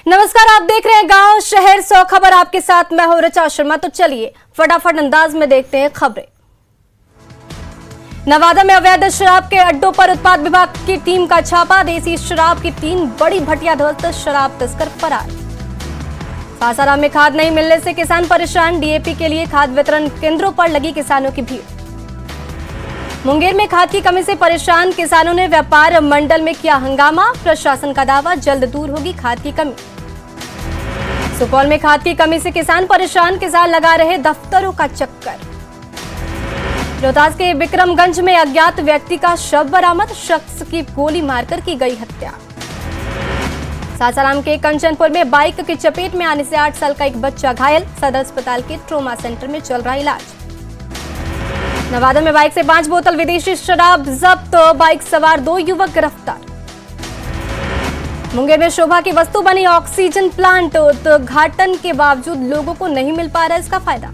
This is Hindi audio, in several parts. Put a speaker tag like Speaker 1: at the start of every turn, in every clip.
Speaker 1: नमस्कार, आप देख रहे हैं गांव शहर 100 खबर। आपके साथ मैं हूं ऋचा शर्मा। तो चलिए फटाफट अंदाज में देखते हैं खबरें। नवादा में अवैध शराब के अड्डों पर उत्पाद विभाग की टीम का छापा। देसी शराब की 3 बड़ी भटिया ध्वस्त, शराब तस्कर फरार। सासाराम में खाद नहीं मिलने से किसान परेशान। डीएपी के लिए खाद वितरण केंद्रों पर लगी किसानों की भीड़। मुंगेर में खाद की कमी से परेशान किसानों ने व्यापार मंडल में किया हंगामा। प्रशासन का दावा, जल्द दूर होगी खाद की कमी। सुपौल में खाद की कमी से किसान परेशान, किसान लगा रहे दफ्तरों का चक्कर। रोहतास के विक्रमगंज में अज्ञात व्यक्ति का शव बरामद, शख्स की गोली मारकर की गई हत्या। सासाराम के कंचनपुर में बाइक की चपेट में आने से 8 साल का एक बच्चा घायल, सदर अस्पताल के ट्रोमा सेंटर में चल रहा इलाज। नवादा में बाइक से 5 बोतल विदेशी शराब जब्त, बाइक सवार 2 युवक गिरफ्तार। मुंगेर में शोभा की वस्तु बनी ऑक्सीजन प्लांट, तो घाटन के बावजूद लोगों को नहीं मिल पा रहा इसका फायदा।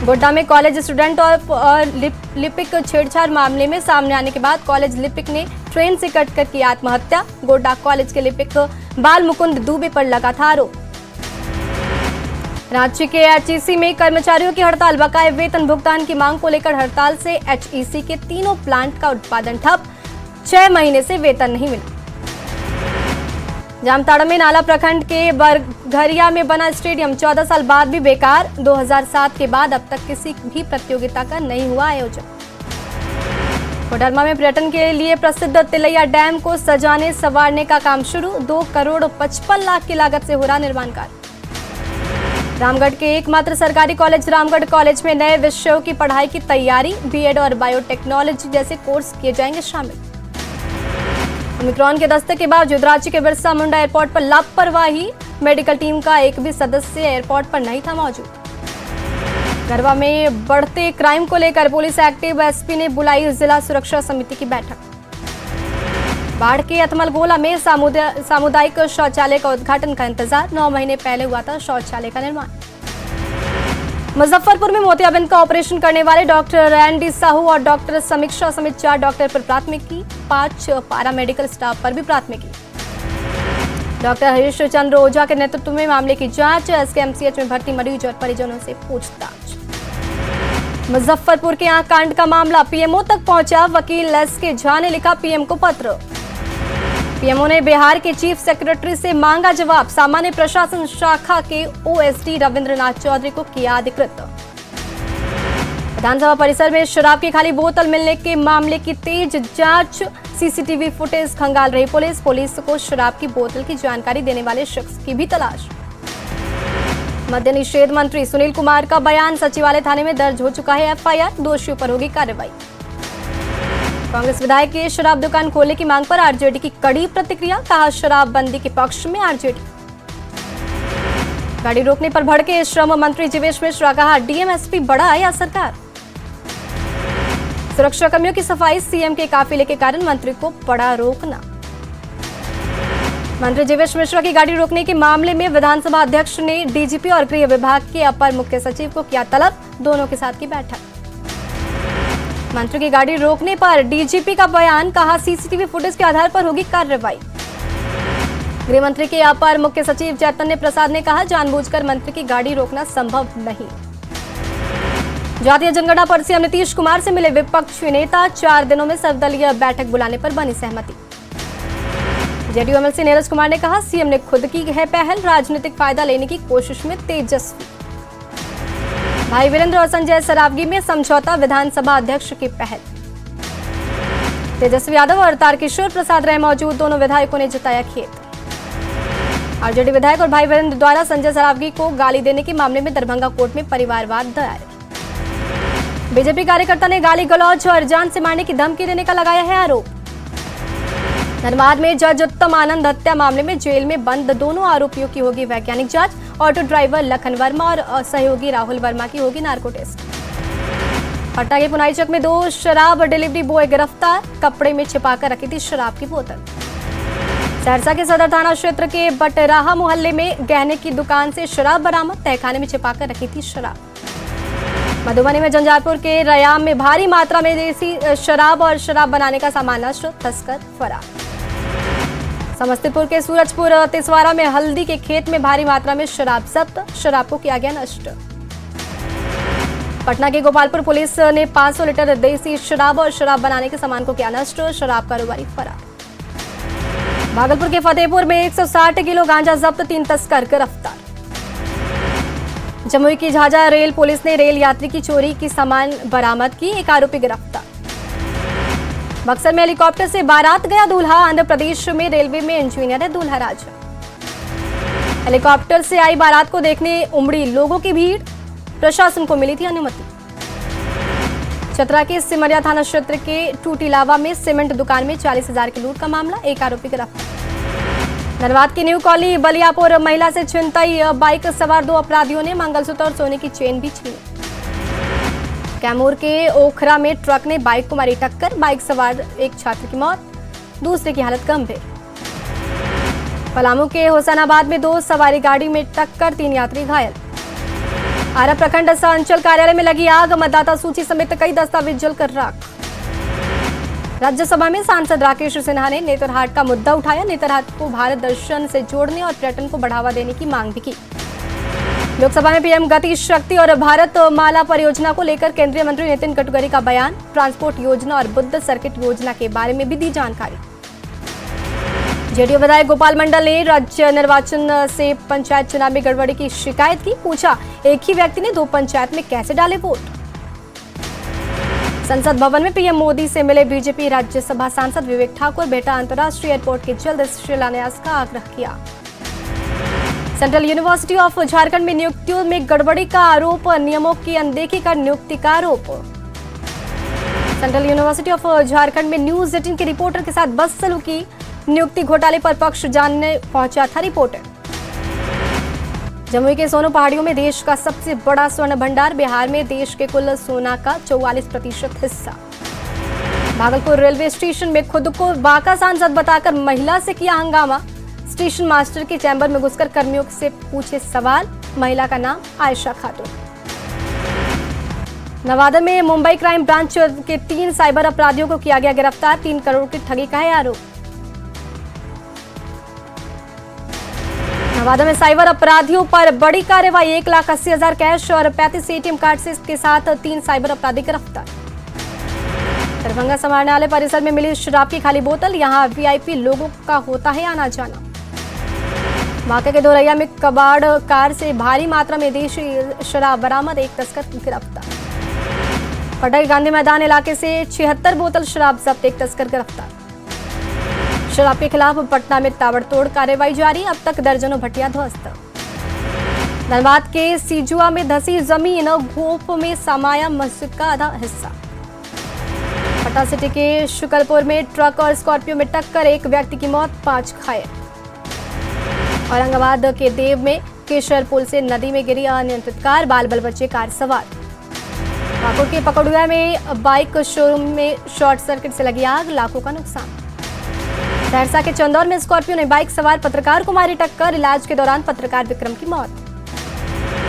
Speaker 1: गोड्डा में कॉलेज स्टूडेंट और लिपिक छेड़छाड़ मामले में सामने आने के बाद कॉलेज लिपिक ने ट्रेन से कटकर की आत्महत्या। गोड्डा कॉलेज के लिपिक बाल मुकुंद दुबे पर लगा था आरोप। रांची के एचईसी में कर्मचारियों की हड़ताल, बकाये वेतन भुगतान की मांग को लेकर हड़ताल से एचईसी के तीनों प्लांट का उत्पादन ठप, 6 महीने से वेतन नहीं मिला। जामताड़ा में नाला प्रखंड के बरघरिया में बना स्टेडियम 14 साल बाद भी बेकार। 2007 के बाद अब तक किसी भी प्रतियोगिता का नहीं हुआ आयोजन। कोडरमा में पर्यटन के लिए प्रसिद्ध तिलैया डैम को सजाने संवारने का काम शुरू। 2 करोड़ 55 लाख की लागत से हो रहा निर्माण कार्य। रामगढ़ के एकमात्र सरकारी कॉलेज रामगढ़ कॉलेज में नए विषयों की पढ़ाई की तैयारी, बीएड और बायोटेक्नोलॉजी जैसे कोर्स किए जाएंगे शामिल। ओमिक्रॉन के दस्तक के बावजूद रांची के बिरसा मुंडा एयरपोर्ट पर लापरवाही, मेडिकल टीम का एक भी सदस्य एयरपोर्ट पर नहीं था मौजूद। गरबा में बढ़ते क्राइम को लेकर पुलिस एक्टिव, एसपी ने बुलाई जिला सुरक्षा समिति की बैठक। बाढ़ के अथमलगोला में सामुदायिक शौचालय का उद्घाटन का इंतजार, 9 महीने पहले हुआ था शौचालय का निर्माण। मुजफ्फरपुर में मोतियाबिंद का ऑपरेशन करने वाले डॉक्टर एनडी साहू और डॉक्टर समीक्षा समेत 4 डॉक्टर पर प्राथमिकी, 5 पैरामेडिकल स्टाफ पर भी प्राथमिकी। डॉक्टर हरीश चंद्र ओझा के नेतृत्व में मामले की जांच, एसकेएमसीएच में भर्ती मरीज और परिजनों से पूछताछ। मुजफ्फरपुर के आंख कांड का मामला पीएमओ तक पहुंचा, वकील एसके झा ने लिखा पीएम को पत्र। पीएमओ ने बिहार के चीफ सेक्रेटरी से मांगा जवाब, सामान्य प्रशासन शाखा के ओएसडी रविंद्रनाथ चौधरी को किया अधिकृत। विधानसभा परिसर में शराब की खाली बोतल मिलने के मामले की तेज जांच, सीसीटीवी फुटेज खंगाल रही पुलिस को शराब की बोतल की जानकारी देने वाले शख्स की भी तलाश। मद्य निषेध मंत्री सुनील कुमार का बयान, सचिवालय थाने में दर्ज हो चुका है एफआईआर, दोषियों पर होगी कार्रवाई। कांग्रेस विधायक की शराब दुकान खोलने की मांग पर आरजेडी की कड़ी प्रतिक्रिया, कहा शराबबंदी के पक्ष में आरजेडी। गाड़ी रोकने पर भड़के श्रम मंत्री जीवेश मिश्रा, कहा डीएम एसपी बड़ा या सरकार। सुरक्षा कर्मियों की सफाई, सीएम के काफिले के कारण मंत्री को पड़ा रोकना। मंत्री जीवेश मिश्रा की गाड़ी रोकने के मामले में विधानसभा अध्यक्ष ने डीजीपी और गृह विभाग के अपर मुख्य सचिव को किया तलब, दोनों के साथ की बैठक। मंत्री की गाड़ी रोकने पर डीजीपी का बयान, कहा सीसीटीवी फुटेज के आधार पर होगी कार्रवाई। गृह मंत्री के अपर मुख्य सचिव चैतन्य प्रसाद ने कहा जानबूझकर मंत्री की गाड़ी रोकना संभव नहीं। जातीय जनगणना पर सीएम नीतीश कुमार से मिले विपक्षी नेता, 4 दिनों में सर्वदलीय बैठक बुलाने पर बनी सहमति। जेडीयू एमएलसी नीरज कुमार ने कहा सीएम ने खुद की है पहल, राजनीतिक फायदा लेने की कोशिश में तेजस्वी। भाई वीरेंद्र और संजय सरावगी में समझौता, विधानसभा अध्यक्ष की पहल। तेजस्वी यादव और तारकिशोर प्रसाद रहे मौजूद, दोनों विधायकों ने जताया खेद। आरजेडी विधायक और भाई वीरेंद्र द्वारा संजय सरावगी को गाली देने के मामले में दरभंगा कोर्ट में परिवारवाद दायर। बीजेपी कार्यकर्ता ने गाली गलौज और जान से मारने की धमकी देने का लगाया है आरोप। धनबाद में जज उत्तम आनंद हत्या मामले में जेल में बंद दोनों आरोपियों की होगी वैज्ञानिक जांच, ऑटो ड्राइवर लखन वर्मा और सहयोगी राहुल वर्मा की होगी नार्को टेस्ट। पटना के पुनाई चौक में 2 शराब डिलीवरी बॉय गिरफ्तार, कपड़े में छिपाकर रखी थी शराब की बोतल। सहरसा के सदर थाना क्षेत्र के बटराहा मोहल्ले में गहने की दुकान से शराब बरामद, तहखाने में छिपाकर रखी थी शराब। मधुबनी में झंझारपुर के रयाम में भारी मात्रा में देसी शराब और शराब बनाने का सामान नष्ट, तस्कर फरार। समस्तीपुर के सूरजपुर तिसवारा में हल्दी के खेत में भारी मात्रा में शराब जब्त, शराब को किया गया नष्ट। पटना के गोपालपुर पुलिस ने 500 लीटर देसी शराब और शराब बनाने के सामान को किया नष्ट, शराब कारोबारी फरार। भागलपुर के फतेहपुर में 160 किलो गांजा जब्त, 3 तस्कर गिरफ्तार। जमुई की झाझा रेल पुलिस ने रेल यात्री की चोरी की सामान बरामद की, 1 आरोपी गिरफ्तार। बक्सर में हेलीकॉप्टर से बारात गया दूल्हा, आंध्र प्रदेश में रेलवे में इंजीनियर है दूल्हा राजा। हेलीकॉप्टर से आई बारात को देखने उमड़ी लोगों की भीड़, प्रशासन को मिली थी अनुमति। चतरा के सिमरिया थाना क्षेत्र के टूटीलावा में सीमेंट दुकान में 40,000 की लूट का मामला, 1 आरोपी गिरफ्तार। धनबाद की न्यू कॉलोनी बलियापुर महिला से छिनताई, बाइक सवार 2 अपराधियों ने मंगलसूत्र और सोने की चेन भी छीनी। कैमूर के ओखरा में ट्रक ने बाइक को मारी टक्कर, बाइक सवार एक छात्र की मौत, दूसरे की हालत गंभीर। पलामू के हुसैनाबाद में 2 सवारी गाड़ी में टक्कर, 3 यात्री घायल। आरा प्रखंड अंचल कार्यालय में लगी आग, मतदाता सूची समेत कई दस्तावेज जलकर राख। राज्यसभा में सांसद राकेश सिन्हा ने नेतरहाट का मुद्दा उठाया, नेतरहाट को भारत दर्शन से जोड़ने और पर्यटन को बढ़ावा देने की मांग भी की। लोकसभा में पीएम गति शक्ति और भारत माला परियोजना को लेकर केंद्रीय मंत्री नितिन गडकरी का बयान, ट्रांसपोर्ट योजना और बुद्ध सर्किट योजना के बारे में भी दी जानकारी। जेडीयू विधायक गोपाल मंडल ने राज्य निर्वाचन से पंचायत चुनाव में गड़बड़ी की शिकायत की, पूछा एक ही व्यक्ति ने 2 पंचायत में कैसे डाले वोट। संसद भवन में पीएम मोदी से मिले बीजेपी राज्यसभा सांसद विवेक ठाकुर, बेटा अंतर्राष्ट्रीय एयरपोर्ट के जल्द शिलान्यास का आग्रह किया। सेंट्रल यूनिवर्सिटी ऑफ झारखंड में नियुक्तियों में गड़बड़ी का आरोप, नियमों की अनदेखी का नियुक्ति का आरोप। सेंट्रल यूनिवर्सिटी ऑफ झारखंड में न्यूज 18 के रिपोर्टर के साथ बदसलूकी, नियुक्ति घोटाले पर पक्ष जानने पहुंचा था रिपोर्टर। जमुई के सोनू पहाड़ियों में देश का सबसे बड़ा स्वर्ण भंडार, बिहार में देश के कुल सोना का 44% हिस्सा। भागलपुर रेलवे स्टेशन में खुद को बांका सांसद बताकर महिला से किया हंगामा, स्टेशन मास्टर के चैम्बर में घुसकर कर्मियों से पूछे सवाल, महिला का नाम आयशा खातून। नवादा में मुंबई क्राइम ब्रांच के 3 साइबर अपराधियों को किया गया गिरफ्तार, 3 करोड़ की ठगी का है आरोप। नवादा में साइबर अपराधियों पर बड़ी कार्रवाई, 1,80,000 कैश और 35 एटीएम कार्ड से के साथ 3 साइबर अपराधी गिरफ्तार। दरभंगा समाहरणालय परिसर में मिली शराब की खाली बोतल, यहां वीआईपी लोगों का होता है आना जाना। बांका के दोरैया में कबाड़ कार से भारी मात्रा में देशी शराब बरामद, 1 तस्कर गिरफ्तार। पटना के गांधी मैदान इलाके से 76 बोतल शराब जब्त, 1 तस्कर गिरफ्तार। शराब के खिलाफ पटना में ताबड़तोड़ कार्रवाई जारी, अब तक दर्जनों भट्टियां ध्वस्त। धनबाद के सीजुआ में धसी जमीन, घोप में समाया मस्जिद का आधा हिस्सा। पटना सिटी के शुक्लपुर में ट्रक और स्कॉर्पियो में टक्कर, 1 व्यक्ति की मौत, 5 घायल। औरंगाबाद के देव में केशर पुल से नदी में गिरी अनियंत्रित कार, बाल बच्चे कार सवार। पाकुड़ के पकड़ुआ में बाइक शोरूम में शॉर्ट सर्किट से लगी आग, लाखों का नुकसान। सहरसा के चंदौर में स्कॉर्पियो ने बाइक सवार पत्रकार को मारी टक्कर, इलाज के दौरान पत्रकार विक्रम की मौत।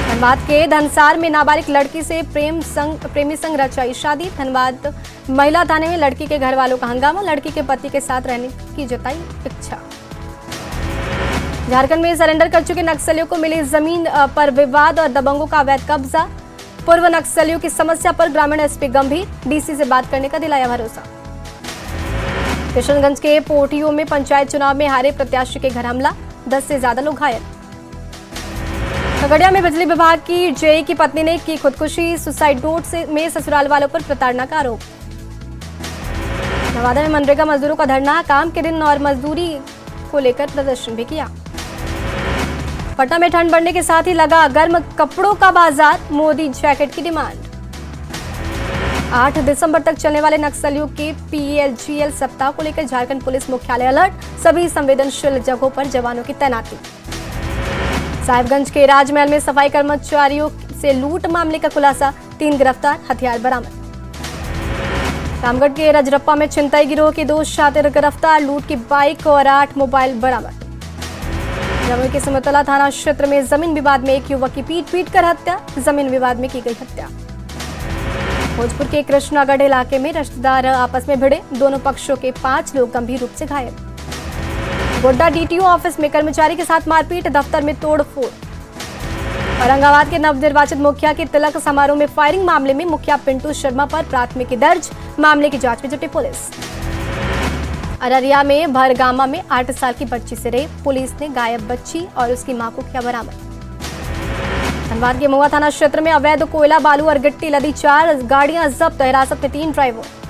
Speaker 1: धनबाद के धनसार में नाबालिग लड़की से प्रेमी संग रचाई शादी, धनबाद महिला थाने में लड़की के घर वालों का हंगामा, लड़की के पति के साथ रहने की जताई इच्छा। झारखंड में सरेंडर कर चुके नक्सलियों को मिली जमीन पर विवाद और दबंगों का अवैध कब्जा, पूर्व नक्सलियों की समस्या पर ग्रामीण एसपी गंभीर, डीसी से बात करने का दिलाया भरोसा। किशनगंज के पोटियों में पंचायत चुनाव में हारे प्रत्याशी के घर हमला, 10 से ज्यादा लोग घायल। खगड़िया में बिजली विभाग की जेई की पत्नी ने की खुदकुशी, सुसाइड नोट में ससुराल वालों पर प्रताड़ना का आरोप। नवादा में मनरेगा मजदूरों का धरना, काम के दिन और मजदूरी को लेकर प्रदर्शन भी किया। पटना में ठंड बढ़ने के साथ ही लगा गर्म कपड़ों का बाजार, मोदी जैकेट की डिमांड। 8 दिसंबर तक चलने वाले नक्सलियों के पीएलजीएल सप्ताह को लेकर झारखंड पुलिस मुख्यालय अलर्ट, सभी संवेदनशील जगहों पर जवानों की तैनाती। साहिबगंज के राजमहल में सफाई कर्मचारियों से लूट मामले का खुलासा, 3 गिरफ्तार, हथियार बरामद। रामगढ़ के रजरप्पा में छिनताई गिरोह के 2 शातिर गिरफ्तार, लूट की बाइक और 8 मोबाइल बरामद। जमुई के सिमतला थाना क्षेत्र में जमीन विवाद में एक युवक की पीट कर हत्या, जमीन विवाद में की गई हत्या। भोजपुर के कृष्णागढ़ इलाके में रिश्तेदार आपस में भिड़े, दोनों पक्षों के 5 लोग गंभीर रूप से घायल। गोड्डा डीटीओ ऑफिस में कर्मचारी के साथ मारपीट, दफ्तर में तोड़फोड़। औरंगाबाद के नवनिर्वाचित मुखिया के तिलक समारोह में फायरिंग मामले में मुखिया पिंटू शर्मा पर प्राथमिकी दर्ज, मामले की जांच में जुटी पुलिस। अररिया में भरगामा में 8 साल की बच्ची से रेप, पुलिस ने गायब बच्ची और उसकी मां को किया बरामद। धनबाद के महुआ थाना क्षेत्र में अवैध कोयला, बालू और गिट्टी लदी 4 गाड़ियां जब्त, हिरासत में 3 ड्राइवर।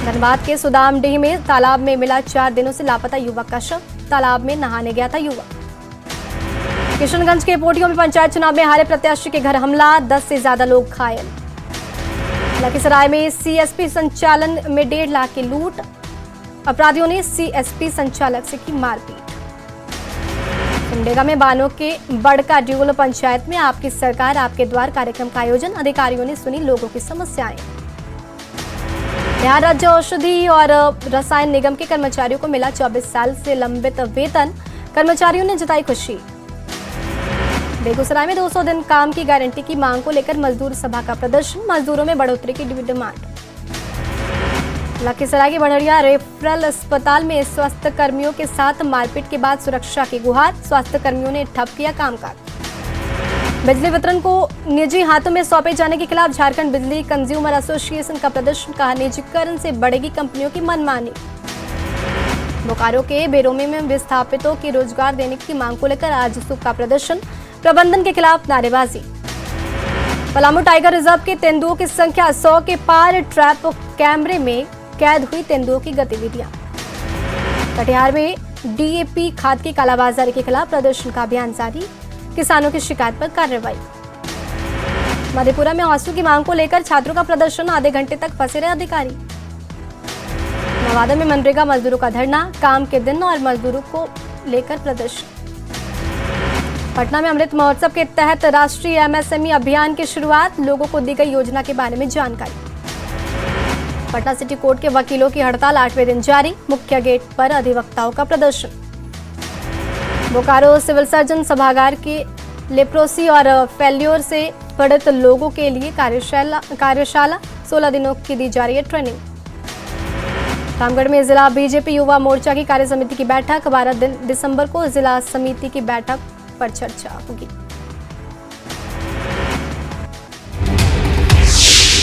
Speaker 1: धनबाद के सुदामडीह में तालाब में मिला 4 दिनों से लापता युवक का शव, तालाब में नहाने गया था युवक। किशनगंज के पोटियों में पंचायत चुनाव में हारे प्रत्याशी के घर हमला, 10 से ज्यादा लोग घायल। लखीसराय में सीएसपी संचालन में 1.5 लाख की लूट, अपराधियों ने सीएसपी संचालक से की मारपीट। सिमडेगा में बानों के बड़का ड्यूल पंचायत में आपकी सरकार आपके द्वार कार्यक्रम का आयोजन, अधिकारियों ने सुनी लोगों की समस्याएं। बिहार राज्य औषधि और रसायन निगम के कर्मचारियों को मिला 24 साल से लंबित वेतन, कर्मचारियों ने जताई खुशी। बेगूसराय में 200 दिन काम की गारंटी की मांग को लेकर मजदूर सभा का प्रदर्शन, मजदूरों में बढ़ोतरी की डिमांड। लखीसराय के बनरिया रेफरल अस्पताल में स्वास्थ्य कर्मियों के साथ मारपीट के बाद सुरक्षा की गुहार, स्वास्थ्य कर्मियों ने ठप किया कामकाज। बिजली वितरण को निजी हाथों में सौंपे जाने के खिलाफ झारखंड बिजली कंज्यूमर एसोसिएशन का प्रदर्शन, कहा निजीकरण से बढ़ेगी कंपनियों की मनमानी। बोकारो के बेरोमे में विस्थापितों की रोजगार देने की मांग को लेकर आज सुख का प्रदर्शन, प्रबंधन के खिलाफ नारेबाजी। पलामू टाइगर रिजर्व के तेंदुओं की संख्या 100 के पार, ट्रैप कैमरे में कैद हुई तेंदुओं की गतिविधियां। कटिहार में डीएपी खाद की कालाबाजारी के खिलाफ प्रदर्शन का अभियान जारी, किसानों की शिकायत पर कार्रवाई। मधेपुरा में हॉस्टल की मांग को लेकर छात्रों का प्रदर्शन, आधे घंटे तक फंसे रहे अधिकारी। नवादा में मनरेगा मजदूरों का धरना, काम के दिन और मजदूरों को लेकर प्रदर्शन। पटना में अमृत महोत्सव के तहत राष्ट्रीय एमएसएमई अभियान की शुरुआत, लोगों को दी गई योजना के बारे में जानकारी। पटना सिटी कोर्ट के वकीलों की हड़ताल 8वें दिन जारी, मुख्य गेट पर अधिवक्ताओं का प्रदर्शन। बोकारो सिविल सर्जन सभागार के लेप्रोसी और फेल्योर से पीड़ित लोगों के लिए कार्यशाला 16 दिनों की दी जा रही है ट्रेनिंग। रामगढ़ में जिला बीजेपी युवा मोर्चा की कार्य समिति की बैठक, 12 दिसंबर को जिला समिति की बैठक पर चर्चा होगी।